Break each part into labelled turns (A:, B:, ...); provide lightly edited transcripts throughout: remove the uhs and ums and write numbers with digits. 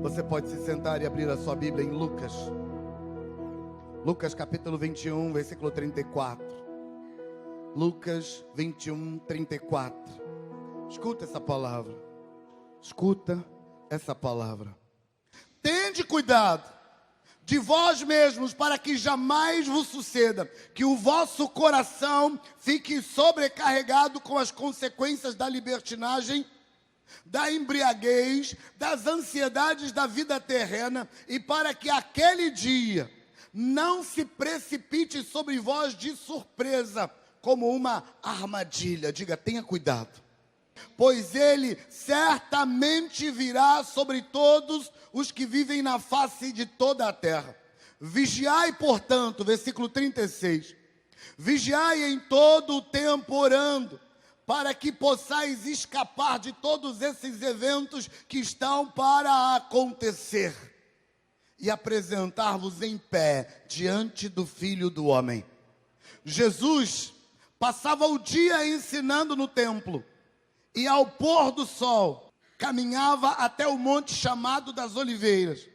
A: Você pode se sentar e abrir a sua Bíblia em Lucas. Lucas capítulo 21, versículo 34. Lucas 21, 34. Escuta essa palavra. Escuta essa palavra. Tende cuidado de vós mesmos, para que jamais vos suceda que o vosso coração fique sobrecarregado com as consequências da libertinagem, da embriaguez, das ansiedades da vida terrena, e para que aquele dia não se precipite sobre vós de surpresa, como uma armadilha. Diga, tenha cuidado, pois ele certamente virá sobre todos os que vivem na face de toda a terra. Vigiai, portanto, versículo 36, vigiai em todo o tempo orando, para que possais escapar de todos esses eventos que estão para acontecer, e apresentar-vos em pé diante do Filho do Homem. Jesus passava o dia ensinando no templo, e ao pôr do sol, caminhava até o monte chamado das Oliveiras,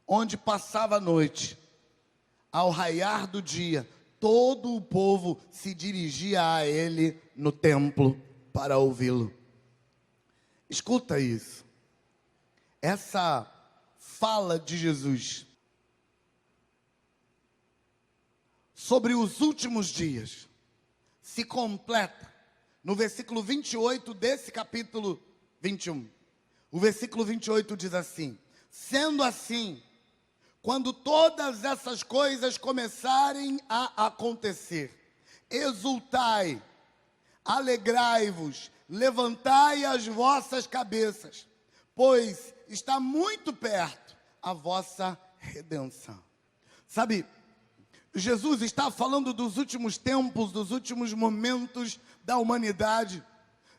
A: onde passava a noite. Ao raiar do dia, todo o povo se dirigia a ele no templo para ouvi-lo. Escuta isso. Essa fala de Jesus sobre os últimos dias se completa no versículo 28 desse capítulo 21. O versículo 28 diz assim: sendo assim, quando todas essas coisas começarem a acontecer, exultai, alegrai-vos, levantai as vossas cabeças, pois está muito perto a vossa redenção. Sabe, Jesus está falando dos últimos tempos, dos últimos momentos da humanidade.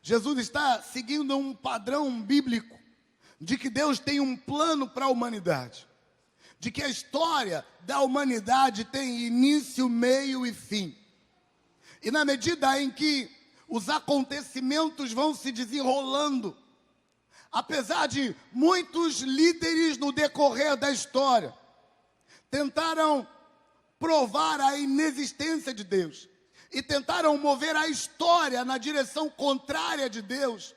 A: Jesus está seguindo um padrão bíblico de que Deus tem um plano para a humanidade, de que a história da humanidade tem início, meio e fim. E na medida em que os acontecimentos vão se desenrolando, apesar de muitos líderes no decorrer da história tentaram provar a inexistência de Deus e tentaram mover a história na direção contrária de Deus,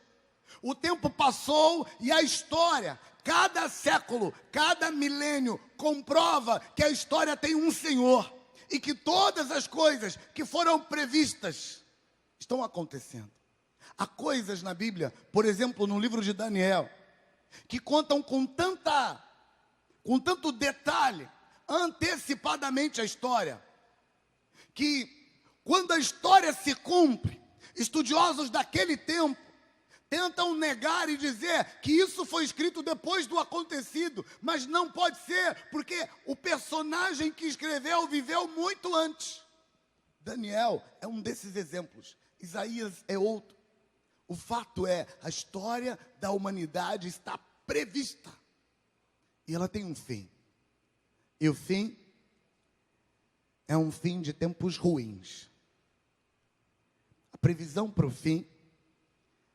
A: o tempo passou e a história, cada século, cada milênio, comprova que a história tem um Senhor e que todas as coisas que foram previstas estão acontecendo. Há coisas na Bíblia, por exemplo, no livro de Daniel, que contam com tanto detalhe, antecipadamente a história, que quando a história se cumpre, estudiosos daquele tempo tentam negar e dizer que isso foi escrito depois do acontecido, mas não pode ser, porque o personagem que escreveu viveu muito antes. Daniel é um desses exemplos, Isaías é outro. O fato é, a história da humanidade está prevista e ela tem um fim. E o fim é um fim de tempos ruins. A previsão para o fim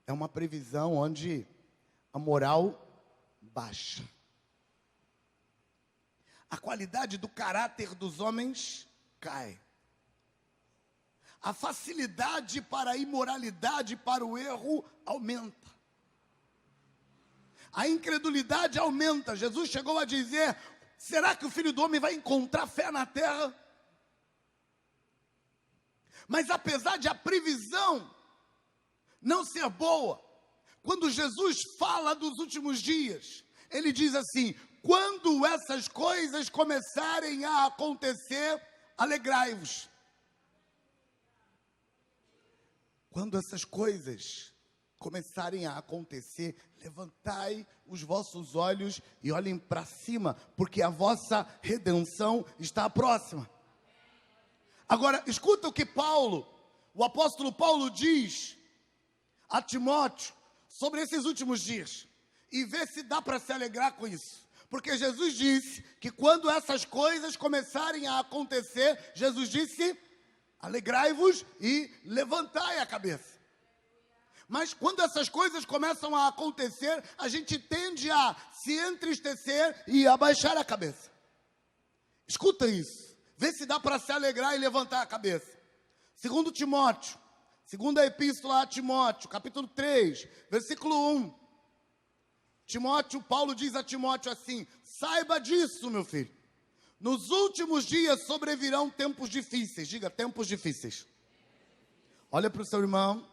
A: é uma previsão onde a moral baixa. A qualidade do caráter dos homens cai. A facilidade para a imoralidade, para o erro, aumenta. A incredulidade aumenta. Jesus chegou a dizer: será que o Filho do Homem vai encontrar fé na terra? Mas apesar de a previsão não ser boa, quando Jesus fala dos últimos dias, ele diz assim: quando essas coisas começarem a acontecer, alegrai-vos. Quando essas coisas começarem a acontecer, levantai os vossos olhos e olhem para cima, porque a vossa redenção está próxima. Agora, escuta o que o apóstolo Paulo diz a Timóteo sobre esses últimos dias, e vê se dá para se alegrar com isso. Porque Jesus disse que quando essas coisas começarem a acontecer, Jesus disse: alegrai-vos e levantai a cabeça. Mas quando essas coisas começam a acontecer, a gente tende a se entristecer e abaixar a cabeça. Escuta isso. Vê se dá para se alegrar e levantar a cabeça. 2 Timóteo, segunda epístola a Timóteo, capítulo 3, versículo 1. Paulo diz a Timóteo assim: saiba disso, meu filho. Nos últimos dias sobrevirão tempos difíceis. Diga, tempos difíceis. Olha para o seu irmão,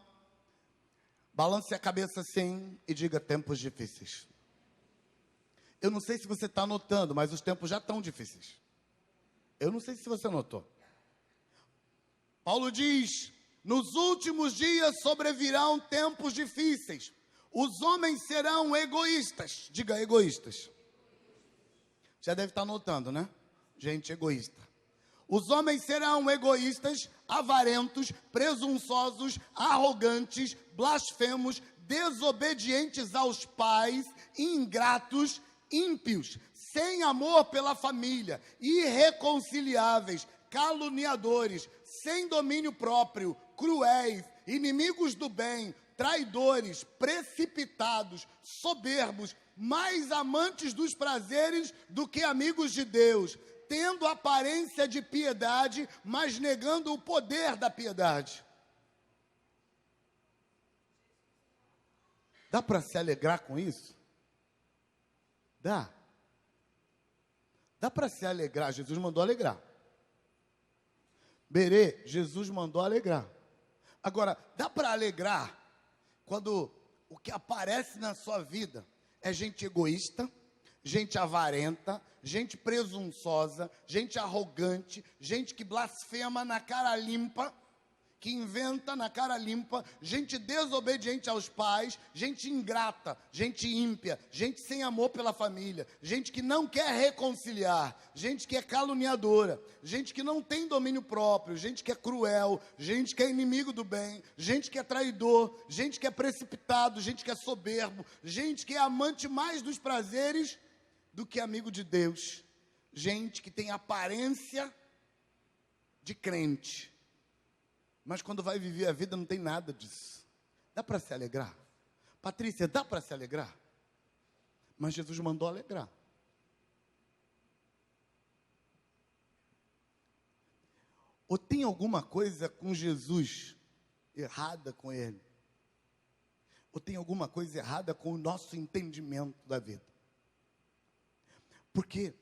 A: balance a cabeça assim e diga, tempos difíceis. Eu não sei se você está notando, mas os tempos já estão difíceis. Eu não sei se você notou. Paulo diz, nos últimos dias sobrevirão tempos difíceis. Os homens serão egoístas. Diga, egoístas. Já deve estar notando, né? Gente egoísta. Os homens serão egoístas, avarentos, presunçosos, arrogantes, blasfemos, desobedientes aos pais, ingratos, ímpios, sem amor pela família, irreconciliáveis, caluniadores, sem domínio próprio, cruéis, inimigos do bem, traidores, precipitados, soberbos, mais amantes dos prazeres do que amigos de Deus, tendo aparência de piedade, mas negando o poder da piedade. Dá para se alegrar com isso? Dá. Dá para se alegrar. Jesus mandou alegrar. Berê, Jesus mandou alegrar. Agora, dá para alegrar quando o que aparece na sua vida é gente egoísta, gente avarenta, gente presunçosa, gente arrogante, gente que blasfema na cara limpa, que inventa na cara limpa, gente desobediente aos pais, gente ingrata, gente ímpia, gente sem amor pela família, gente que não quer reconciliar, gente que é caluniadora, gente que não tem domínio próprio, gente que é cruel, gente que é inimigo do bem, gente que é traidor, gente que é precipitado, gente que é soberbo, gente que é amante mais dos prazeres do que amigo de Deus, gente que tem aparência de crente, mas quando vai viver a vida não tem nada disso. Dá para se alegrar? Patrícia, dá para se alegrar? Mas Jesus mandou alegrar. Ou tem alguma coisa com Jesus errada com ele? Ou tem alguma coisa errada com o nosso entendimento da vida? Por quê?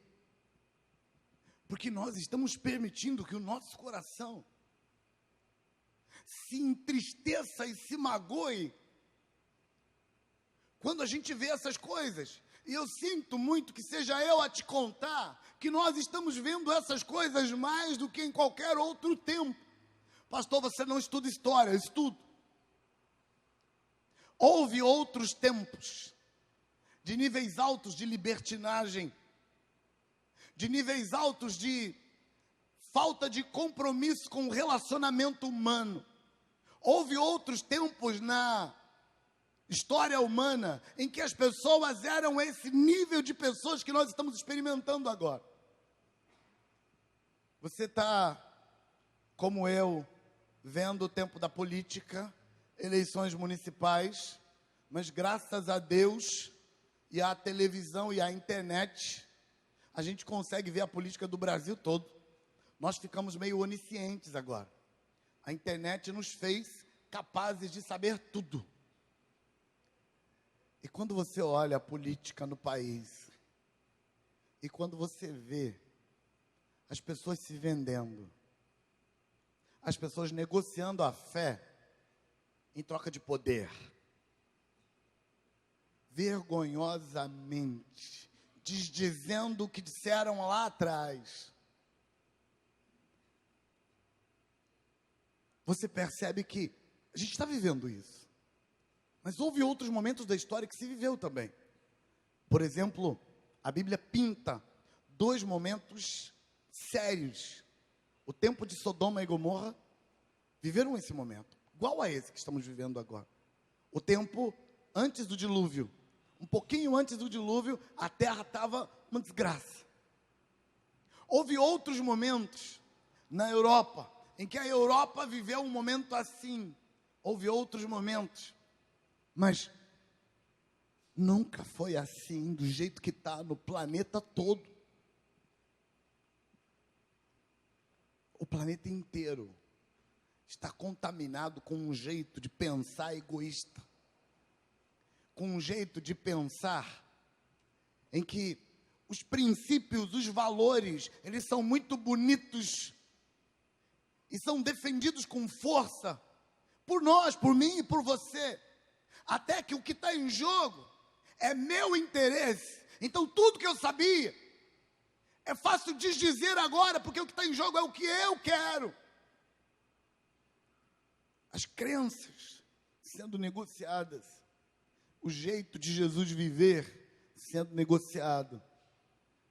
A: Porque nós estamos permitindo que o nosso coração se entristeça e se magoe quando a gente vê essas coisas. E eu sinto muito que seja eu a te contar que nós estamos vendo essas coisas mais do que em qualquer outro tempo. Pastor, você não estuda história, eu estudo. Houve outros tempos de níveis altos de libertinagem, de níveis altos de falta de compromisso com o relacionamento humano. Houve outros tempos na história humana em que as pessoas eram esse nível de pessoas que nós estamos experimentando agora. Você está, como eu, vendo o tempo da política, eleições municipais, mas graças a Deus e à televisão e à internet, a gente consegue ver a política do Brasil todo. Nós ficamos meio oniscientes agora. A internet nos fez capazes de saber tudo. E quando você olha a política no país, e quando você vê as pessoas se vendendo, as pessoas negociando a fé em troca de poder, vergonhosamente, desdizendo o que disseram lá atrás, você percebe que a gente está vivendo isso. Mas houve outros momentos da história que se viveu também. Por exemplo, a Bíblia pinta dois momentos sérios. O tempo de Sodoma e Gomorra viveram esse momento, igual a esse que estamos vivendo agora. O tempo antes do dilúvio. Um pouquinho antes do dilúvio, a terra estava uma desgraça. Houve outros momentos na Europa, em que a Europa viveu um momento assim. Houve outros momentos Mas nunca foi assim, do jeito que está no planeta todo. O planeta inteiro está contaminado com um jeito de pensar egoísta, com um jeito de pensar em que os princípios, os valores, eles são muito bonitos e são defendidos com força por nós, por mim e por você, até que o que está em jogo é meu interesse. Então tudo que eu sabia é fácil desdizer agora, porque o que está em jogo é o que eu quero. As crenças sendo negociadas, o jeito de Jesus viver sendo negociado.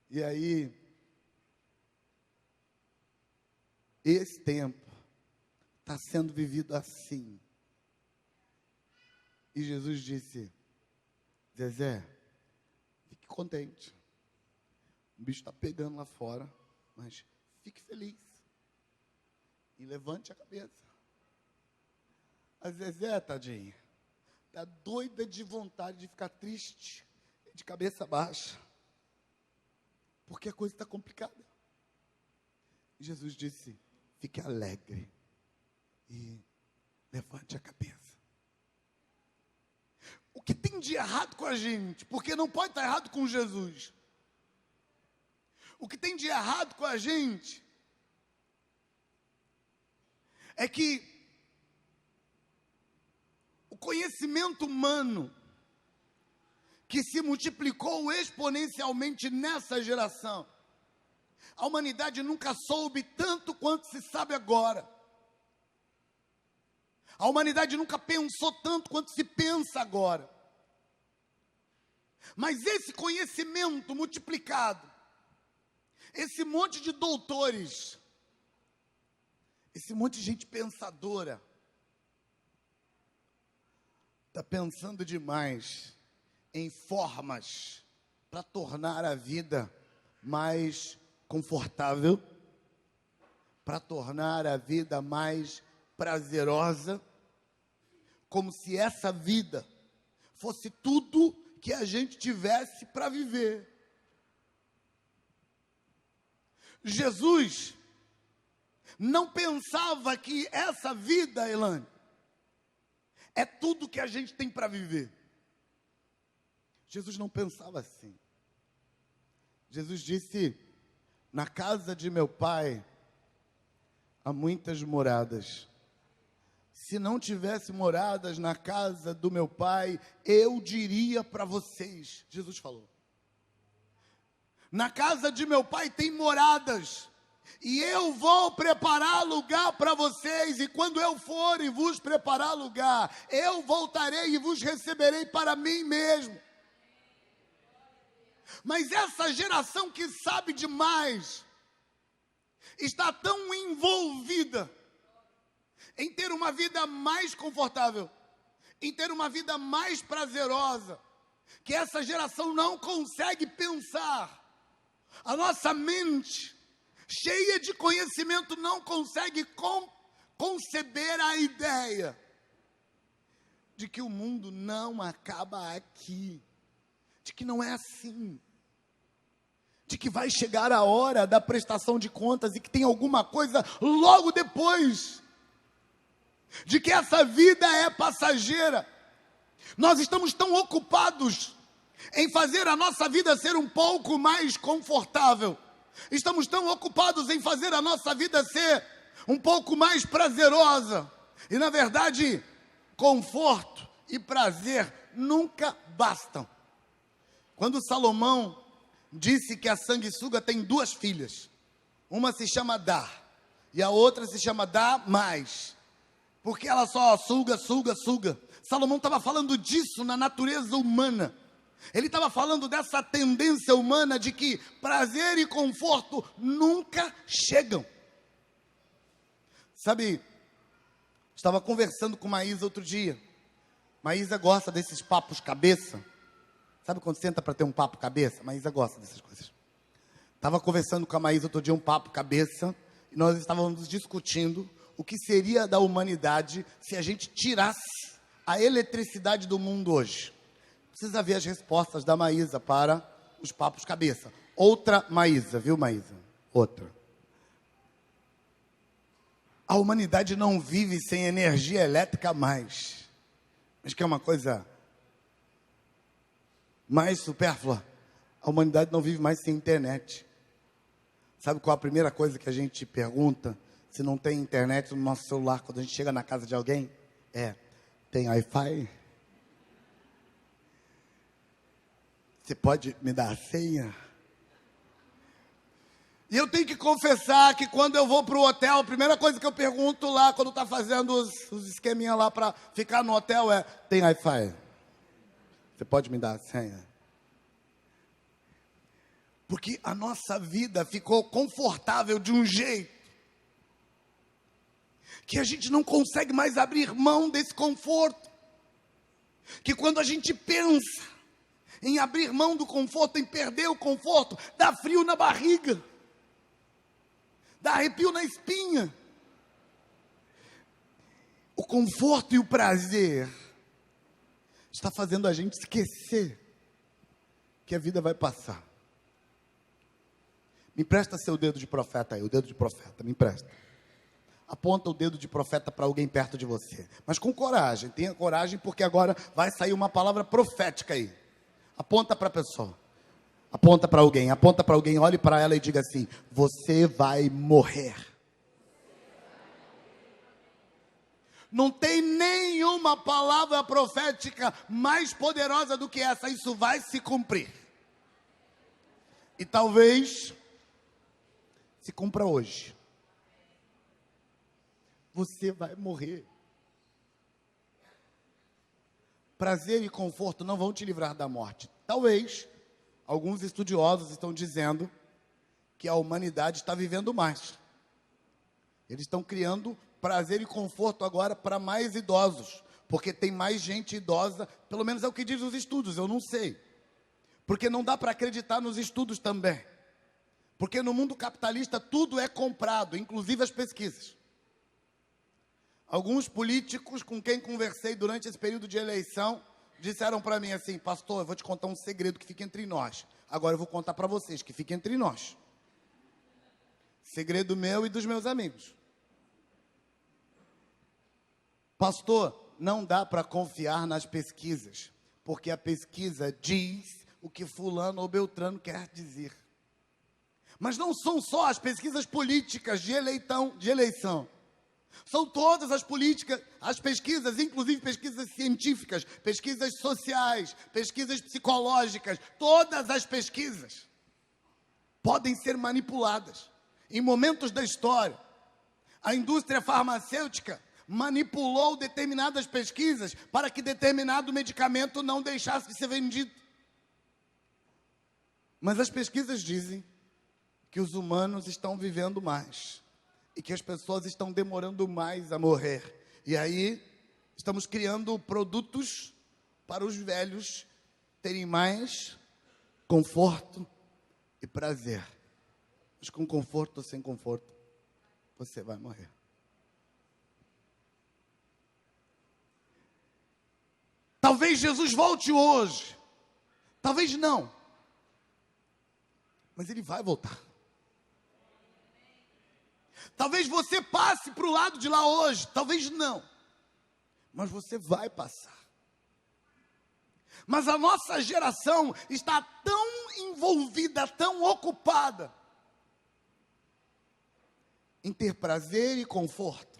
A: E aí, esse tempo está sendo vivido assim. E Jesus disse: Zezé, fique contente. O bicho está pegando lá fora, mas fique feliz. E levante a cabeça. A Zezé, tadinha, está doida de vontade de ficar triste, de cabeça baixa, porque a coisa está complicada. E Jesus disse: fique alegre e levante a cabeça. O que tem de errado com a gente? Porque não pode estar errado com Jesus. O que tem de errado com a gente é que o conhecimento humano que se multiplicou exponencialmente nessa geração, a humanidade nunca soube tanto quanto se sabe agora. A humanidade nunca pensou tanto quanto se pensa agora. Mas esse conhecimento multiplicado, esse monte de doutores, esse monte de gente pensadora, está pensando demais em formas para tornar a vida mais confortável, para tornar a vida mais prazerosa, como se essa vida fosse tudo que a gente tivesse para viver. Jesus não pensava que essa vida, Elane, é tudo que a gente tem para viver. Jesus não pensava assim. Jesus disse: na casa de meu pai há muitas moradas. Se não tivesse moradas na casa do meu pai, eu diria para vocês. Jesus falou: na casa de meu pai tem moradas, e eu vou preparar lugar para vocês, e quando eu for e vos preparar lugar, eu voltarei e vos receberei para mim mesmo. Mas essa geração que sabe demais, está tão envolvida em ter uma vida mais confortável, em ter uma vida mais prazerosa, que essa geração não consegue pensar. A nossa mente, cheia de conhecimento, não consegue conceber a ideia de que o mundo não acaba aqui, de que não é assim, de que vai chegar a hora da prestação de contas e que tem alguma coisa logo depois, de que essa vida é passageira. Nós estamos tão ocupados em fazer a nossa vida ser um pouco mais confortável, estamos tão ocupados em fazer a nossa vida ser um pouco mais prazerosa, e na verdade, conforto e prazer nunca bastam. Quando Salomão disse que a sanguessuga tem duas filhas, uma se chama Dá, e a outra se chama Dá mais, porque ela só suga. Salomão estava falando disso na natureza humana. Ele estava falando dessa tendência humana de que prazer e conforto nunca chegam. Sabe, estava conversando com Maísa outro dia. Maísa gosta desses papos cabeça. Sabe quando senta para ter um papo cabeça? Maísa gosta dessas coisas. Estava conversando com a Maísa outro dia, um papo cabeça, e nós estávamos discutindo o que seria da humanidade se a gente tirasse a eletricidade do mundo hoje? Precisa ver as respostas da Maísa para os papos cabeça. Outra Maísa, viu, Maísa? Outra. A humanidade não vive sem energia elétrica mais. Mas que é uma coisa mais supérflua. A humanidade não vive mais sem internet. Sabe qual a primeira coisa que a gente pergunta se não tem internet no nosso celular quando a gente chega na casa de alguém? Tem Wi-Fi? Você pode me dar a senha? E eu tenho que confessar que quando eu vou para o hotel, a primeira coisa que eu pergunto lá, quando está fazendo os esqueminha lá para ficar no hotel tem Wi-Fi? Você pode me dar a senha? Porque a nossa vida ficou confortável de um jeito que a gente não consegue mais abrir mão desse conforto. Que quando a gente pensa em abrir mão do conforto, em perder o conforto, dá frio na barriga, dá arrepio na espinha. O conforto e o prazer está fazendo a gente esquecer que a vida vai passar. Me empresta seu dedo de profeta aí, o dedo de profeta, me empresta. Aponta o dedo de profeta para alguém perto de você. Mas com coragem, tenha coragem, porque agora vai sair uma palavra profética aí. Aponta para a pessoa. Aponta para alguém, olhe para ela e diga assim: você vai morrer. Não tem nenhuma palavra profética mais poderosa do que essa. Isso vai se cumprir. E talvez se cumpra hoje. Você vai morrer. Prazer e conforto não vão te livrar da morte. Talvez, alguns estudiosos estão dizendo que a humanidade está vivendo mais. Eles estão criando prazer e conforto agora para mais idosos, porque tem mais gente idosa, pelo menos é o que diz os estudos, eu não sei. Porque não dá para acreditar nos estudos também. Porque no mundo capitalista tudo é comprado, inclusive as pesquisas. Alguns políticos com quem conversei durante esse período de eleição disseram para mim assim: pastor, eu vou te contar um segredo que fica entre nós. Agora eu vou contar para vocês que fica entre nós. Segredo meu e dos meus amigos. Pastor, não dá para confiar nas pesquisas, porque a pesquisa diz o que fulano ou beltrano quer dizer. Mas não são só as pesquisas políticas de eleição. São todas as políticas, as pesquisas, inclusive pesquisas científicas, pesquisas sociais, pesquisas psicológicas, todas as pesquisas podem ser manipuladas. Em momentos da história, a indústria farmacêutica manipulou determinadas pesquisas para que determinado medicamento não deixasse de ser vendido. Mas as pesquisas dizem que os humanos estão vivendo mais e que as pessoas estão demorando mais a morrer. E aí, estamos criando produtos para os velhos terem mais conforto e prazer. Mas com conforto ou sem conforto, você vai morrer. Talvez Jesus volte hoje. Talvez não. Mas ele vai voltar. Talvez você passe para o lado de lá hoje, talvez não, mas você vai passar. Mas a nossa geração está tão envolvida, tão ocupada em ter prazer e conforto,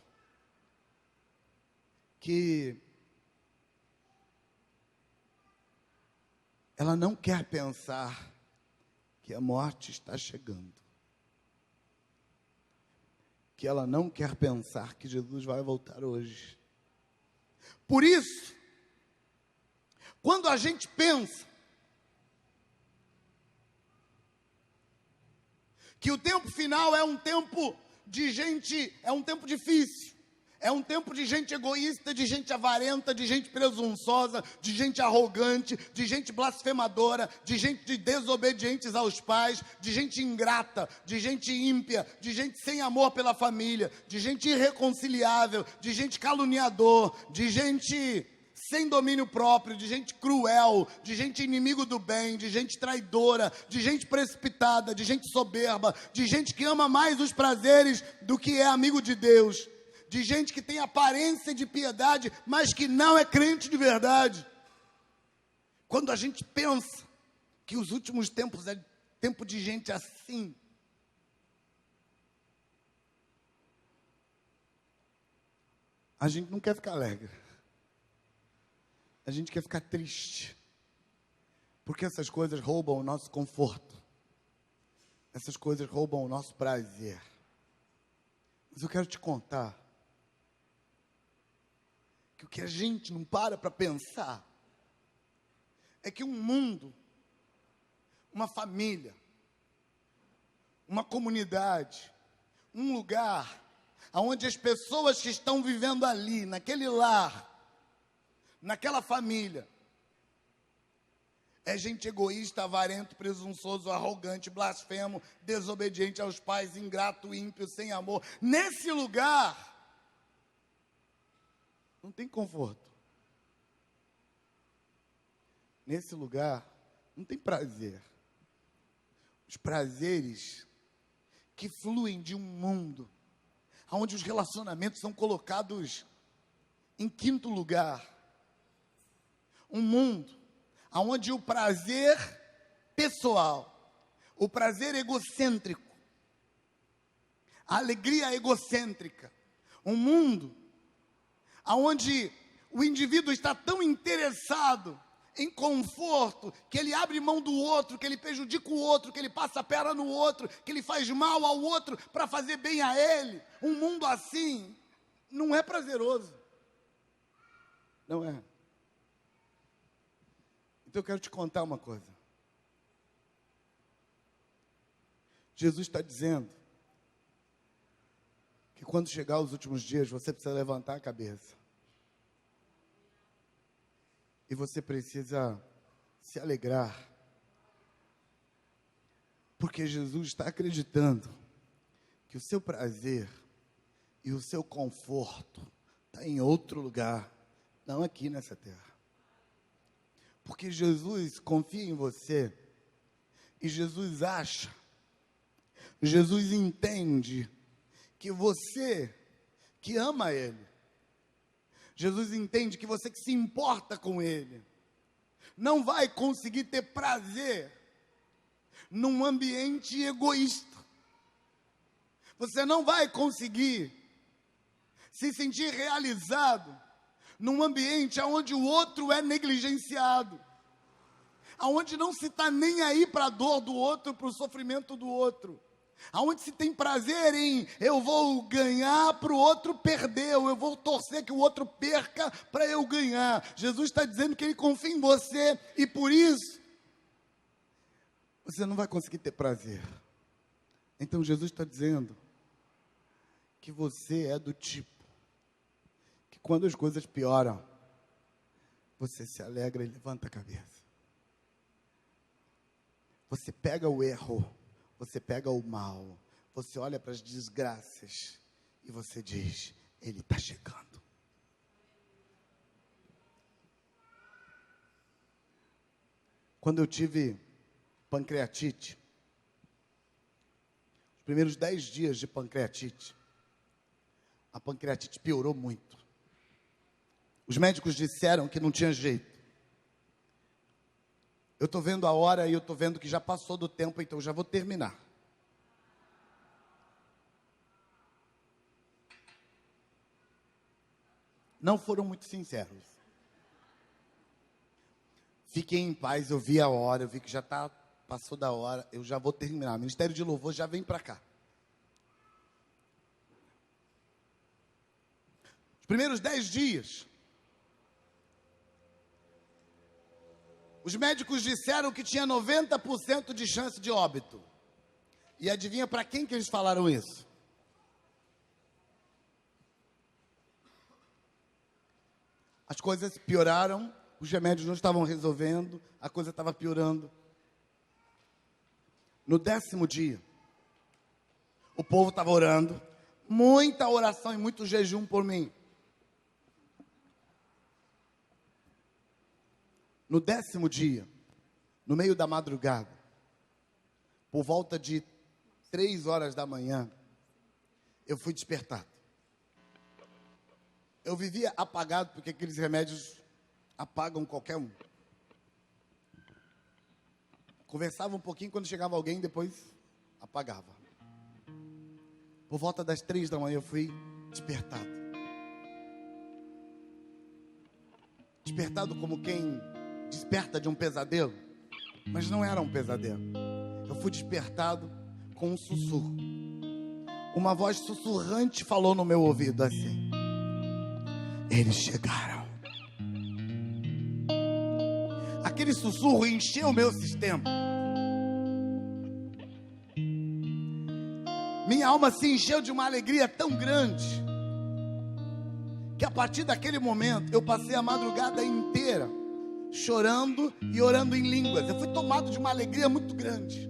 A: que ela não quer pensar que a morte está chegando. Que ela não quer pensar que Jesus vai voltar hoje. Por isso, quando a gente pensa que o tempo final é um tempo de gente, é um tempo difícil, é um tempo de gente egoísta, de gente avarenta, de gente presunçosa, de gente arrogante, de gente blasfemadora, de gente desobedientes aos pais, de gente ingrata, de gente ímpia, de gente sem amor pela família, de gente irreconciliável, de gente caluniador, de gente sem domínio próprio, de gente cruel, de gente inimigo do bem, de gente traidora, de gente precipitada, de gente soberba, de gente que ama mais os prazeres do que é amigo de Deus, de gente que tem aparência de piedade, mas que não é crente de verdade. Quando a gente pensa que os últimos tempos é tempo de gente assim, a gente não quer ficar alegre. A gente quer ficar triste. Porque essas coisas roubam o nosso conforto. Essas coisas roubam o nosso prazer. Mas eu quero te contar que o que a gente não para pensar é que um mundo, uma família, uma comunidade, um lugar onde as pessoas que estão vivendo ali, naquele lar, naquela família, é gente egoísta, avarento, presunçoso, arrogante, blasfemo, desobediente aos pais, ingrato, ímpio, sem amor. Nesse lugar, não tem conforto. Nesse lugar, não tem prazer. Os prazeres que fluem de um mundo onde os relacionamentos são colocados em quinto lugar. Um mundo onde o prazer pessoal, o prazer egocêntrico, a alegria egocêntrica, um mundo onde o indivíduo está tão interessado em conforto, que ele abre mão do outro, que ele prejudica o outro, que ele passa a perna no outro, que ele faz mal ao outro para fazer bem a ele. Um mundo assim não é prazeroso. Não é. Então eu quero te contar uma coisa. Jesus está dizendo que quando chegar os últimos dias, você precisa levantar a cabeça. E você precisa se alegrar. Porque Jesus está acreditando que o seu prazer e o seu conforto está em outro lugar, não aqui nessa terra. Porque Jesus confia em você. E Jesus acha, Jesus entende que você que ama Ele, Jesus entende que você que se importa com Ele, não vai conseguir ter prazer num ambiente egoísta. Você não vai conseguir se sentir realizado num ambiente onde o outro é negligenciado, onde não se está nem aí para a dor do outro, para o sofrimento do outro, aonde se tem prazer em eu vou ganhar para o outro perder, ou eu vou torcer que o outro perca para eu ganhar. Jesus está dizendo que Ele confia em você e por isso você não vai conseguir ter prazer. Então Jesus está dizendo que você é do tipo que quando as coisas pioram, você se alegra e levanta a cabeça. Você pega o erro, você pega o mal, você olha para as desgraças e você diz, Ele está chegando. Quando eu tive pancreatite, os primeiros 10 dias de pancreatite, a pancreatite piorou muito. Os médicos disseram que não tinha jeito. Eu estou vendo a hora e eu estou vendo que já passou do tempo, então já vou terminar. Não foram muito sinceros. Fiquem em paz, eu vi a hora, eu vi que já passou da hora, eu já vou terminar. O Ministério de Louvor já vem para cá. Os primeiros 10 dias, os médicos disseram que tinha 90% de chance de óbito. E adivinha para quem que eles falaram isso? As coisas pioraram, os remédios não estavam resolvendo, a coisa estava piorando. No 10º dia, o povo estava orando, muita oração e muito jejum por mim. No 10º dia, no meio da madrugada, por volta de 3 horas da manhã, eu fui despertado. Eu vivia apagado, porque aqueles remédios apagam qualquer um. Conversava um pouquinho, quando chegava alguém, depois apagava. Por volta das 3 da manhã eu fui despertado. Despertado como quem desperta de um pesadelo, mas não era um pesadelo. Eu fui despertado com um sussurro. Uma voz sussurrante falou no meu ouvido assim: eles chegaram. Aquele sussurro encheu o meu sistema. Minha alma se encheu de uma alegria tão grande, que a partir daquele momento, eu passei a madrugada inteira chorando e orando em línguas. Eu fui tomado de uma alegria muito grande.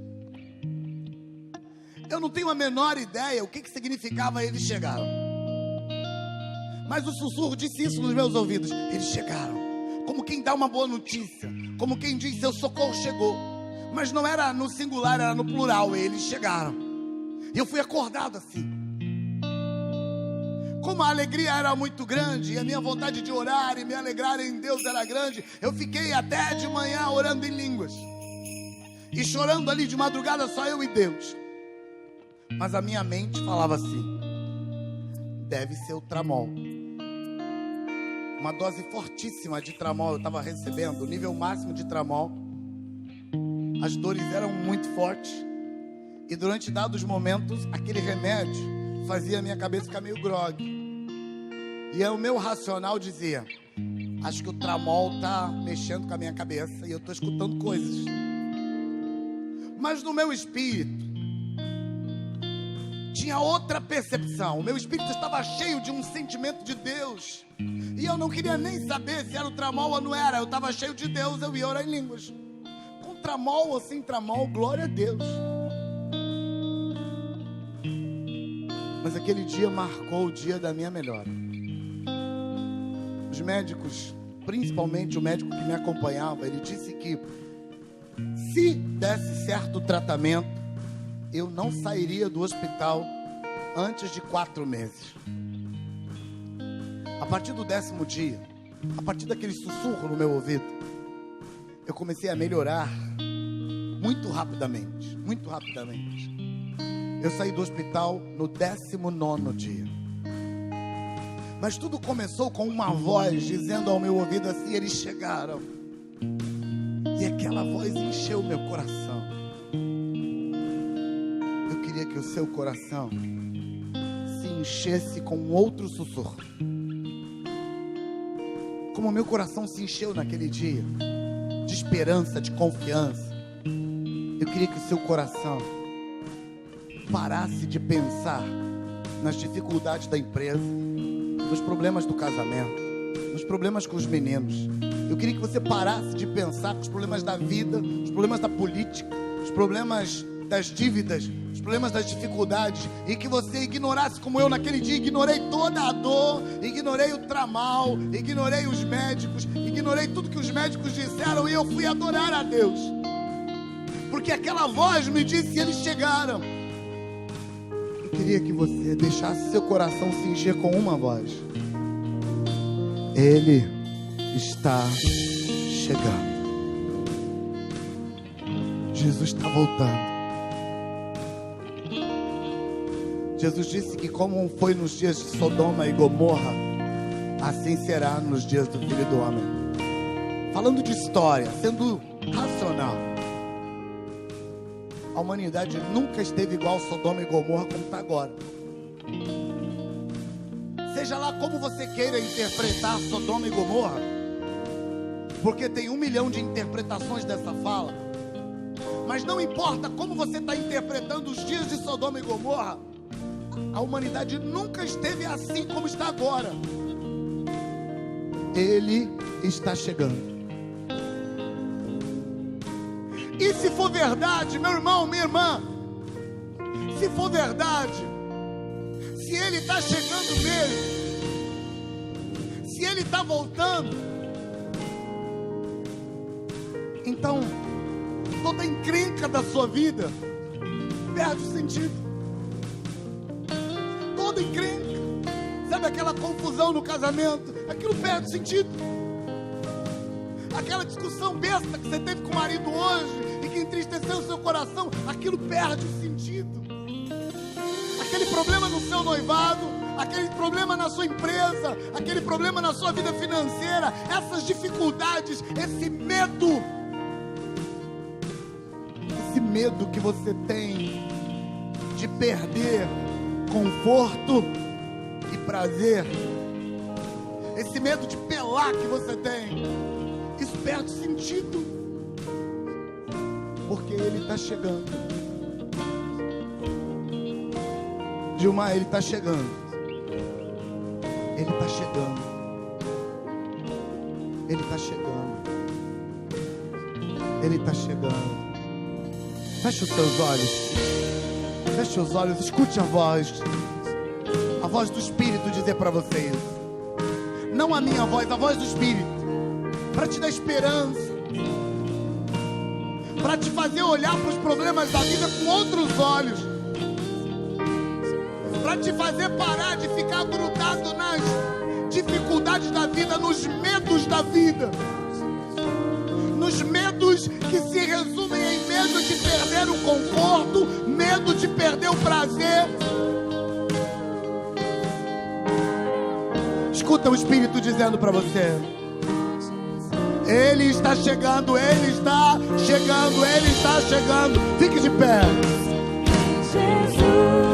A: Eu não tenho a menor ideia o que significava eles chegaram. Mas o sussurro disse isso nos meus ouvidos: eles chegaram. Como quem dá uma boa notícia, como quem diz: seu socorro chegou. Mas não era no singular, era no plural: eles chegaram. E eu fui acordado assim. Como a alegria era muito grande, e a minha vontade de orar e me alegrar em Deus era grande, eu fiquei até de manhã orando em línguas, e chorando ali de madrugada, só eu e Deus. Mas a minha mente falava assim: deve ser o tramol. Uma dose fortíssima de tramol eu estava recebendo, o nível máximo de tramol. As dores eram muito fortes, e durante dados momentos, aquele remédio fazia a minha cabeça ficar meio grogue. E aí o meu racional dizia: acho que o tramol está mexendo com a minha cabeça e eu estou escutando coisas. Mas no meu espírito tinha outra percepção. O meu espírito estava cheio de um sentimento de Deus, e eu não queria nem saber se era o tramol ou não era. Eu estava cheio de Deus, eu ia orar em línguas. Com tramol ou sem tramol, glória a Deus. Mas aquele dia marcou o dia da minha melhora. Os médicos, principalmente o médico que me acompanhava, ele disse que se desse certo tratamento, eu não sairia do hospital antes de 4 meses. A partir do 10º dia, a partir daquele sussurro no meu ouvido, eu comecei a melhorar muito rapidamente, muito rapidamente. Eu saí do hospital no 19º dia. Mas tudo começou com uma voz dizendo ao meu ouvido assim: eles chegaram. E aquela voz encheu meu coração. Eu queria que o seu coração se enchesse com outro sussurro. Como o meu coração se encheu naquele dia, de esperança, de confiança, eu queria que o seu coração parasse de pensar nas dificuldades da empresa, nos problemas do casamento, nos problemas com os meninos. Eu queria que você parasse de pensar nos problemas da vida, os problemas da política, os problemas das dívidas, os problemas das dificuldades, e que você ignorasse, como eu naquele dia ignorei toda a dor, ignorei o tramal, ignorei os médicos, ignorei tudo que os médicos disseram, e eu fui adorar a Deus, porque aquela voz me disse: eles chegaram. Eu queria que você deixasse seu coração se encher com uma voz: Ele está chegando. Jesus está voltando. Jesus disse que como foi nos dias de Sodoma e Gomorra, assim será nos dias do Filho do Homem. Falando de história, sendo racional, a humanidade nunca esteve igual Sodoma e Gomorra como está agora. Seja lá como você queira interpretar Sodoma e Gomorra, porque tem 1 milhão de interpretações dessa fala, mas não importa como você está interpretando os dias de Sodoma e Gomorra, a humanidade nunca esteve assim como está agora. Ele está chegando. E se for verdade, meu irmão, minha irmã, se for verdade, se Ele está chegando mesmo, se Ele está voltando, Então, toda encrenca da sua vida perde o sentido. Toda encrenca, sabe aquela confusão no casamento, aquilo perde o sentido. Aquela discussão besta que você teve com o marido hoje e que entristeceu o seu coração, aquilo perde o sentido. Aquele problema no seu noivado, aquele problema na sua empresa, aquele problema na sua vida financeira, essas dificuldades, esse medo que você tem de perder conforto e prazer, esse medo de pelar que você tem, isso perde sentido, porque Ele está chegando. Gilmar, Ele está chegando. Ele está chegando. Ele está chegando. Ele está chegando. Feche os seus olhos. Feche os olhos. Escute a voz do Espírito dizer para você isso. Não a minha voz, a voz do Espírito. Para te dar esperança. Para te fazer olhar para os problemas da vida com outros olhos. Para te fazer parar de ficar grudado nas dificuldades da vida, nos medos da vida. Nos medos que se resumem em medo de perder o conforto, medo de perder o prazer. Escuta o Espírito dizendo para você: Ele está chegando, Ele está chegando, Ele está chegando. Fique de pé.
B: Jesus.